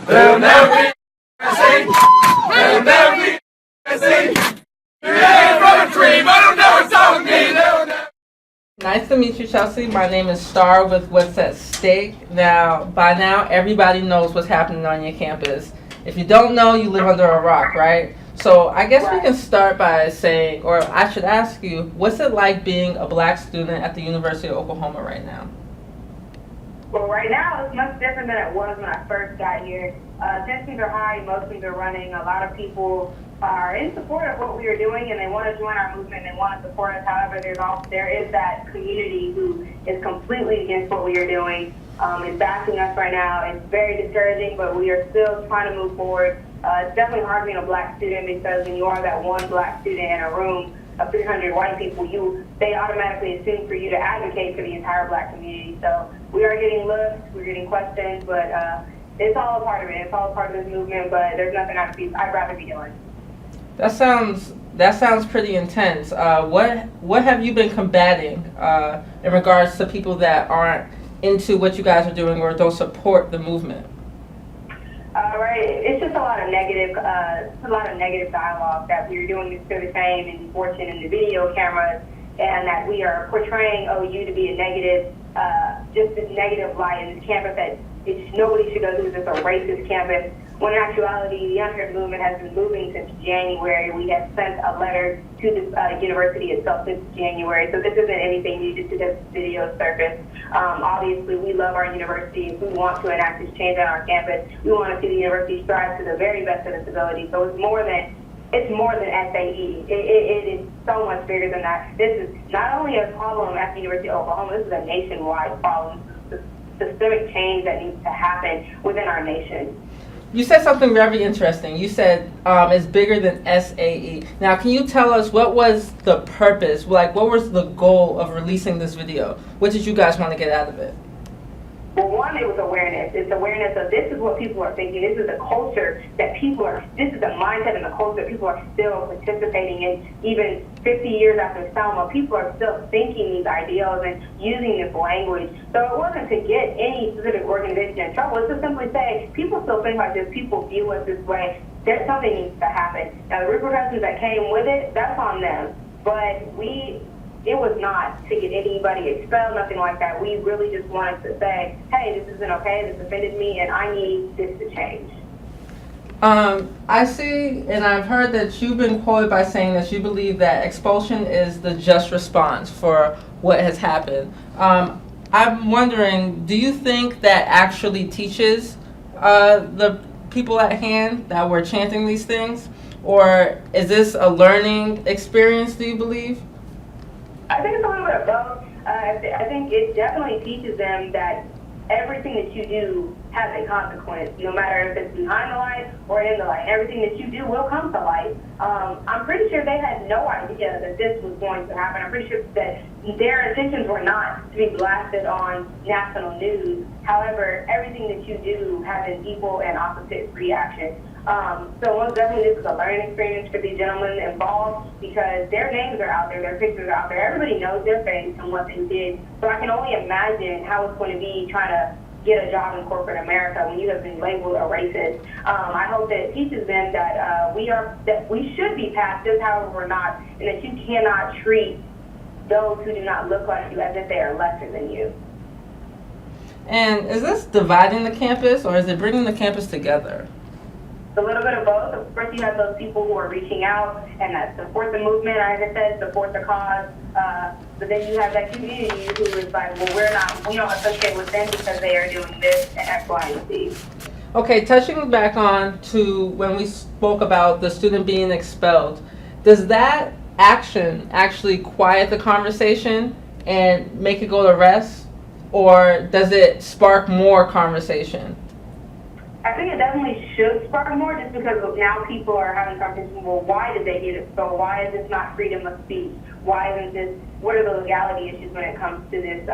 They'll never be USA. They'll never be USA. You ain't from a dream, but don't never stop me. They'll never. Nice to meet you, Chelsea. My name is Star with What's at Stake. Now, by now, everybody knows what's happening on your campus. If you don't know, you live under a rock, right? So I guess we can start by saying, or I should ask you, what's it like being a black student at the University of Oklahoma right now? Well, right now it's much different than it was when I first got here. Tensions are high, emotions are running. A lot of people are in support of what we are doing, and they want to join our movement. They want to support us. However, there is that community who is completely against what we are doing. Is backing us right now. It's very discouraging, but we are still trying to move forward. It's definitely hard being a black student because when you are that one black student in a room of 300 white people, they automatically assume for you to advocate for the entire black community. So we are getting looks, we're getting questions, but it's all a part of it. It's all a part of this movement, but there's nothing I'd rather be doing. That sounds pretty intense. What have you been combating in regards to people that aren't into what you guys are doing or don't support the movement? Right. It's just a lot of negative dialogue that we're doing this for the fame and fortune and the video cameras, and that we are portraying OU to be a negative, just a negative light in this campus that nobody should go through this a racist campus. When in actuality, the Unheard movement has been moving since January. We have sent a letter to the university itself since January, so this isn't anything new just because video surfaced. Obviously, we love our university. We want to enact this change on our campus. We want to see the university strive to the very best of its ability. So it's more than SAE. It is so much bigger than that. This is not only a problem at the University of Oklahoma, this is a nationwide problem. The systemic change that needs to happen within our nation. You said something very interesting. You said it's bigger than SAE. Now, can you tell us what was the purpose? Like, what was the goal of releasing this video? What did you guys want to get out of it? Well, one, it was awareness. It's awareness of this is what people are thinking. This is the culture that this is the mindset and the culture that people are still participating in. Even 50 years after Selma, people are still thinking these ideals and using this language. So it wasn't to get any specific organization in trouble. It's to simply say, people still think like this, people view us this way. There's something needs to happen. Now, the repercussions that came with it, that's on them. But it was not to get anybody expelled, nothing like that. We really just wanted to say, hey, this isn't okay, this offended me, and I need this to change. I see, and I've heard that you've been quoted by saying that you believe that expulsion is the just response for what has happened. I'm wondering, do you think that actually teaches the people at hand that we're chanting these things? Or is this a learning experience, do you believe? I think it's a little bit of both. I think it definitely teaches them that everything that you do has a consequence, no matter if it's behind the light or in the light. Everything that you do will come to light. I'm pretty sure they had no idea that this was going to happen. I'm pretty sure that their intentions were not to be blasted on national news. However, everything that you do has an equal and opposite reaction. So most definitely this is a learning experience for these gentlemen involved because their names are out there, their pictures are out there. Everybody knows their face and what they did. So I can only imagine how it's going to be trying to get a job in corporate America when you have been labeled a racist. I hope that it teaches them that we should be past this, however we're not, and that you cannot treat those who do not look like you as if they are lesser than you. And is this dividing the campus or is it bringing the campus together? A little bit of both. Of course, you have those people who are reaching out and that support the movement, as I said, support the cause. But then you have that community who is like, well, we don't associate with them because they are doing this and X, Y, and Z. Okay, touching back on to when we spoke about the student being expelled, does that action actually quiet the conversation and make it go to rest, or does it spark more conversation? I think it definitely should spark more just because now people are having conversations, well, why did they get expelled? Why is this not freedom of speech? Why isn't this what are the legality issues when it comes to this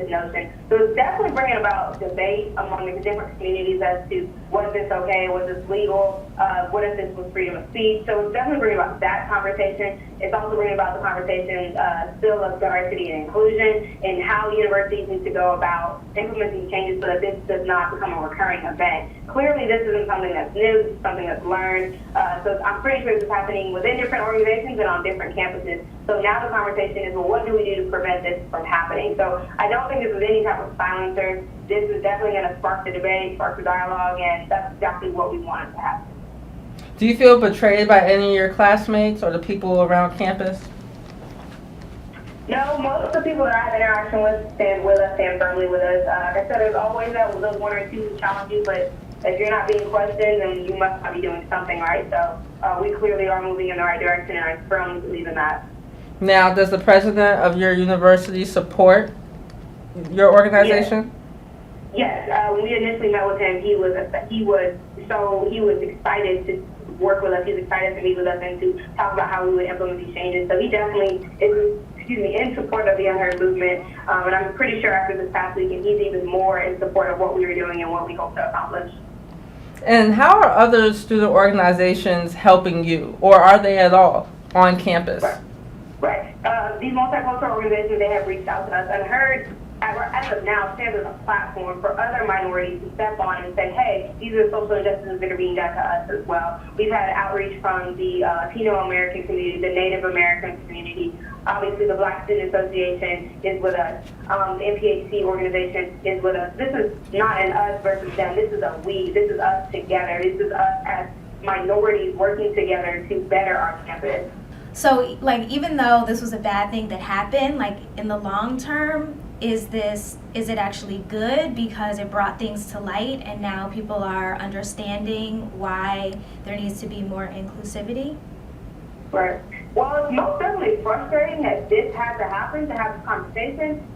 notion. So it's definitely bringing about debate among the different communities as to was this okay, was this legal, what if this was freedom of speech. So it's definitely bringing about that conversation. It's also bringing about the conversation still of diversity and inclusion and how universities need to go about implementing changes so that this does not become a recurring event. Clearly, this isn't something that's new, it's something that's learned. So I'm pretty sure this is happening within different organizations and on different campuses. So now the conversation is, well, what do we do to prevent this from happening? So I don't think this is any type of silencer. This is definitely going to spark the debate, spark the dialogue, and that's exactly what we wanted to happen. Do you feel betrayed by any of your classmates or the people around campus? No, most of the people that I have interaction with stand with us, stand firmly with us. Like I said, there's always those one or two who challenge you, but if you're not being questioned, then you must not be doing something right. So we clearly are moving in the right direction, and I firmly believe in that. Now, does the president of your university support your organization? Yes. When we initially met with him, he was excited to work with us. He was excited to meet with us and to talk about how we would implement these changes. So he definitely is, in support of the Unheard movement. And I'm pretty sure after this past weekend, he's even more in support of what we were doing and what we hope to accomplish. And how are other student organizations helping you, or are they at all on campus? Right. These multicultural organizations, they have reached out to us. Unheard, as of now, stands as a platform for other minorities to step on and say, hey, these are social injustices that are being done to us as well. We've had outreach from the Latino American community, the Native American community. Obviously, the Black Student Association is with us. The NPHC organization is with us. This is not an us versus them. This is a we. This is us together. This is us as minorities working together to better our campus. So, like, even though this was a bad thing that happened, like, in the long term, is it actually good because it brought things to light and now people are understanding why there needs to be more inclusivity? Right. Well, it's most definitely frustrating that this had to happen, to have this conversation.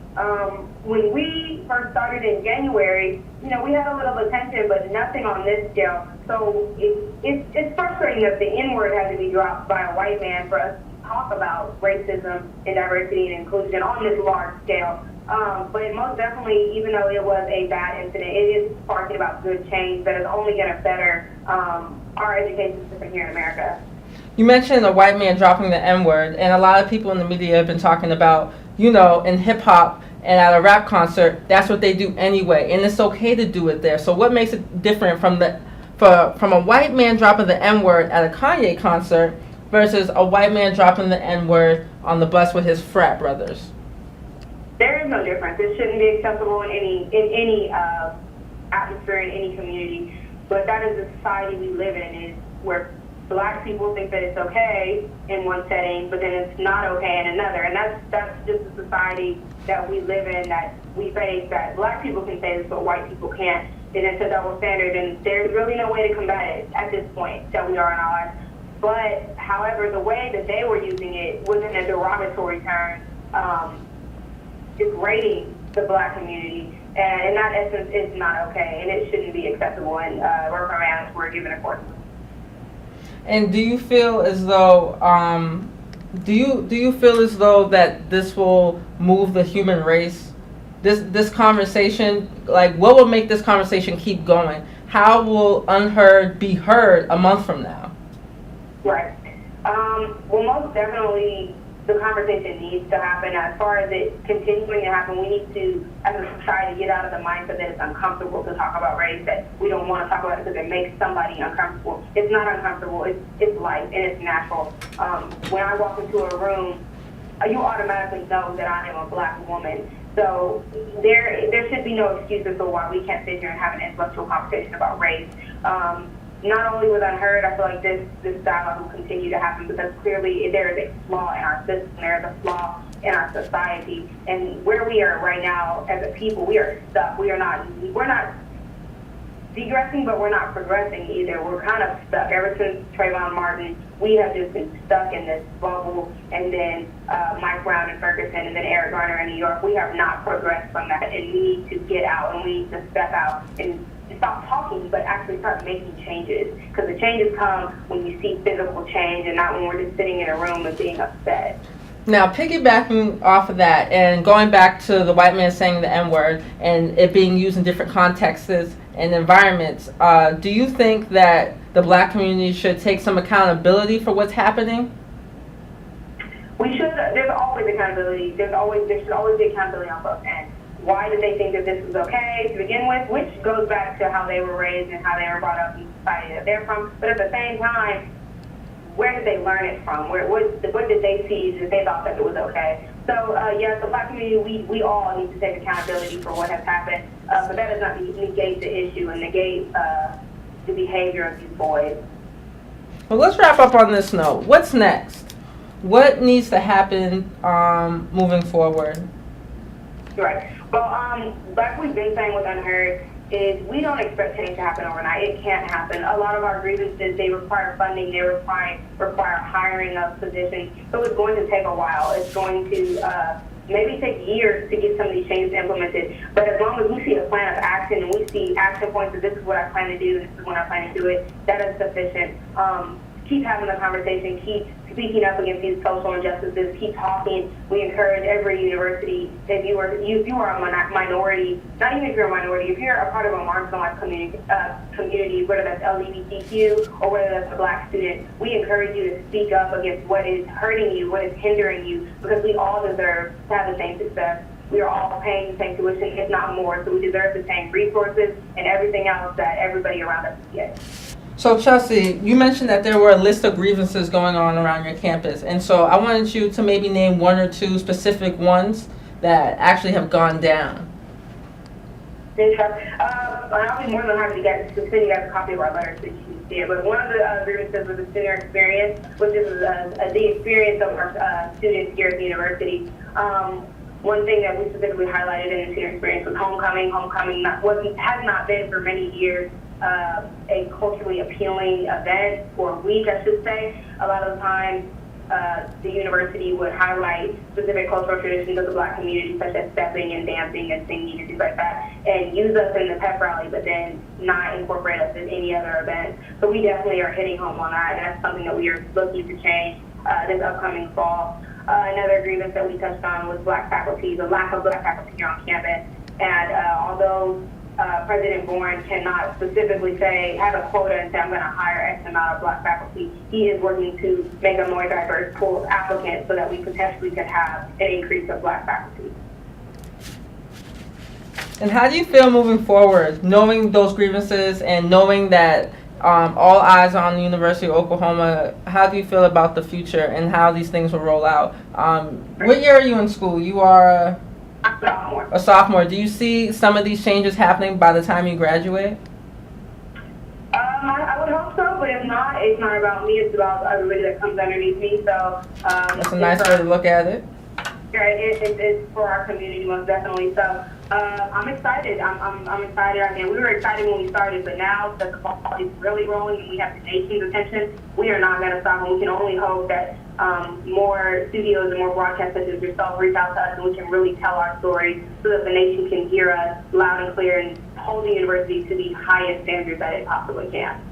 When we first started in January, we had a little attention, but nothing on this scale. So it's frustrating that the N-word had to be dropped by a white man for us to talk about racism and diversity and inclusion on this large scale. But most definitely, even though it was a bad incident, it is sparking about good change that is only going to better our education system here in America. You mentioned a white man dropping the N-word, and a lot of people in the media have been talking about, in hip-hop and at a rap concert, that's what they do anyway, and it's okay to do it there. So what makes it different from a white man dropping the N-word at a Kanye concert versus a white man dropping the N-word on the bus with his frat brothers? There is no difference. It shouldn't be acceptable in any atmosphere, in any community. But that is the society we live in, is where Black people think that it's okay in one setting, but then it's not okay in another. And that's just the society that we live in, that we face, that Black people can say this, but white people can't. And it's a double standard, and there's really no way to combat it at this point that we are in our lives. But, however, the way that they were using it was in a derogatory term, degrading the Black community. And in that essence, it's not okay, and it shouldn't be acceptable, and reprimands were given accordingly. And do you feel as though do you feel as though that this will move the human race? This conversation, like, what will make this conversation keep going? How will Unheard be heard a month from now? Right. Well, most definitely, the conversation needs to happen. As far as it continuing to happen, we need to, as a society, get out of the mindset that it's uncomfortable to talk about race, that we don't want to talk about it because it makes somebody uncomfortable. It's not uncomfortable. It's life, and it's natural. When I walk into a room, you automatically know that I am a Black woman. So there should be no excuses for why we can't sit here and have an intellectual conversation about race. Not only with Unheard, I feel like this dialogue will continue to happen because clearly there is a flaw in our system, there is a flaw in our society, and where we are right now as a people, we are stuck. We're not degressing, but we're not progressing either. We're kind of stuck. Ever since Trayvon Martin, we have just been stuck in this bubble, and then Mike Brown in Ferguson, and then Eric Garner in New York. We have not progressed from that, and we need to get out, and we need to step out and stop talking, but actually start making changes. Because the changes come when you see physical change and not when we're just sitting in a room and being upset. Now, piggybacking off of that and going back to the white man saying the N-word and it being used in different contexts and environments, do you think that the black community should take some accountability for what's happening? We should. There's always accountability. There should always be accountability on both ends. Why did they think that this was okay to begin with? Which goes back to how they were raised and how they were brought up in the society that they're from. But at the same time, where did they learn it from? What did they see that they thought that it was okay? So yes, the black community, we all need to take accountability for what has happened. But that does not negate the issue and negate the behavior of these boys. Well, let's wrap up on this note. What's next? What needs to happen moving forward? Right. Well, like we've been saying with Unheard, is we don't expect change to happen overnight. It can't happen. A lot of our grievances, they require funding, they require hiring of positions. So it's going to take a while. It's going to maybe take years to get some of these changes implemented. But as long as we see a plan of action and we see action points that this is what I plan to do, this is when I plan to do it, that is sufficient. Keep having the conversation, keep speaking up against these social injustices, keep talking. We encourage every university, if you are a minority, not even if you're a minority, if you're a part of a marginalized community, whether that's LGBTQ or whether that's a black student, we encourage you to speak up against what is hurting you, what is hindering you, because we all deserve to have the same success. We are all paying the same tuition, if not more, so we deserve the same resources and everything else that everybody around us gets. So Chelsea, you mentioned that there were a list of grievances going on around your campus, and so I wanted you to maybe name one or two specific ones that actually have gone down. I'll be more than happy to send you guys a copy of our letter so you can see it. But one of the grievances was the student experience, which is the experience of our students here at the university. One thing that we specifically highlighted in the student experience was homecoming. Homecoming has not been for many years a culturally appealing event, or week, I should say. A lot of the times, the university would highlight specific cultural traditions of the black community, such as stepping and dancing and singing and things like that, and use us in the pep rally, but then not incorporate us in any other event. So we definitely are hitting home on that, and that's something that we are looking to change this upcoming fall. Another grievance that we touched on was black faculty, the lack of black faculty here on campus. And although President Bourne cannot specifically have a quota and say, I'm going to hire X amount of black faculty, he is working to make a more diverse pool of applicants so that we potentially could have an increase of black faculty. And how do you feel moving forward, knowing those grievances and knowing that all eyes are on the University of Oklahoma? How do you feel about the future and how these things will roll out? What year are you in school? You are a sophomore. Do you see some of these changes happening by the time you graduate? I would hope so, but if not, it's not about me. It's about everybody that comes underneath me. So that's a nice way to look at it. It's for our community, most definitely. So I'm excited. I'm excited. I mean, we were excited when we started, but now that the ball is really rolling and we have the nation's attention, we are not going to stop. And we can only hope that more studios and more broadcast such as yourself reach out to us, and we can really tell our story so that the nation can hear us loud and clear and hold the university to the highest standards that it possibly can.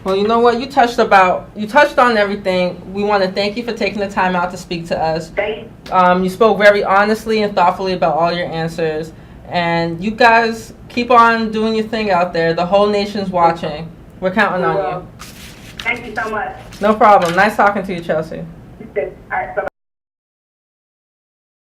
Well, you know what? You touched on everything. We want to thank you for taking the time out to speak to us. Thank you. You spoke very honestly and thoughtfully about all your answers. And you guys keep on doing your thing out there. The whole nation's watching. We're counting on you. Thank you so much. No problem. Nice talking to you, Chelsea. All right, bye-bye.